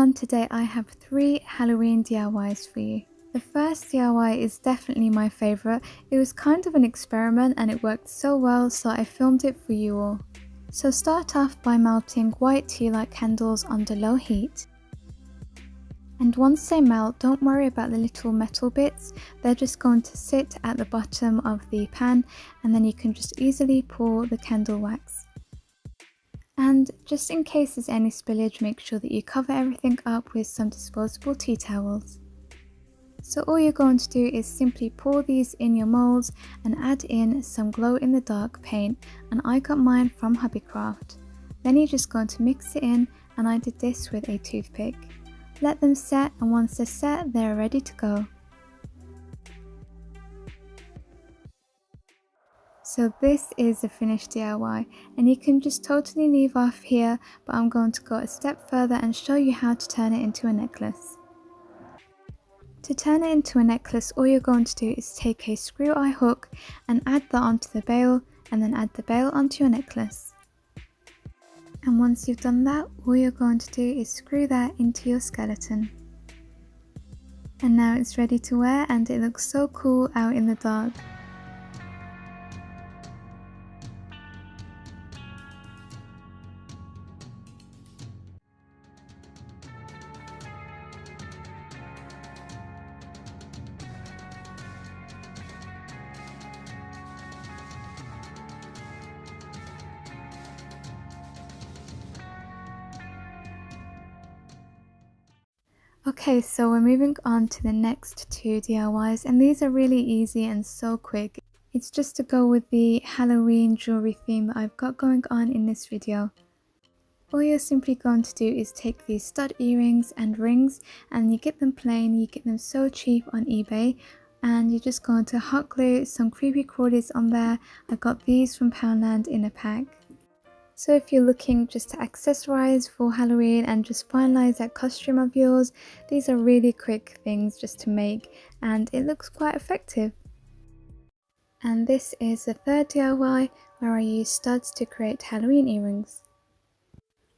everyone, today I have 3 Halloween DIYs for you. The first DIY is definitely my favourite. It was kind of an experiment and it worked so well, so I filmed it for you all. So start off by melting white tea light candles under low heat. And once they melt, don't worry about the little metal bits, they're just going to sit at the bottom of the pan and then you can just easily pour the candle wax. And just in case there's any spillage, make sure that you cover everything up with some disposable tea towels. So all you're going to do is simply pour these in your molds and add in some glow in the dark paint, and I got mine from Hobbycraft. Then you're just going to mix it in, and I did this with a toothpick. Let them set, and once they're set, they're ready to go. So this is the finished DIY, and you can just totally leave off here, but I'm going to go a step further and show you how to turn it into a necklace. To turn it into a necklace, all you're going to do is take a screw eye hook and add that onto the bail, and then add the bail onto your necklace. And once you've done that, all you're going to do is screw that into your skeleton. And now it's ready to wear, and it looks so cool out in the dark. Okay, so we're moving on to the next 2 DIYs, and these are really easy and so quick. It's just to go with the Halloween jewelry theme that I've got going on in this video. All you're simply going to do is take these stud earrings and rings, and you get them plain, you get them so cheap on eBay, and you're just going to hot glue some creepy crawlies on there. I got these from Poundland in a pack. So if you're looking just to accessorize for Halloween and just finalize that costume of yours, these are really quick things just to make, and it looks quite effective. And this is the third DIY where I use studs to create Halloween earrings.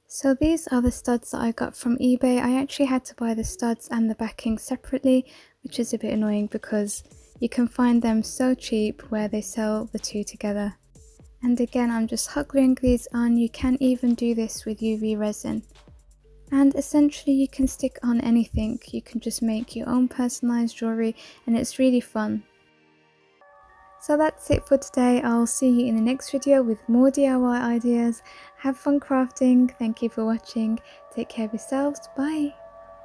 So these are the studs that I got from eBay. I actually had to buy the studs and the backing separately, which is a bit annoying because you can find them so cheap where they sell the two together. And again, I'm just hot gluing these on. You can even do this with UV resin. And essentially you can stick on anything. You can just make your own personalized jewelry, and it's really fun. So that's it for today. I'll see you in the next video with more DIY ideas. Have fun crafting. Thank you for watching. Take care of yourselves. Bye.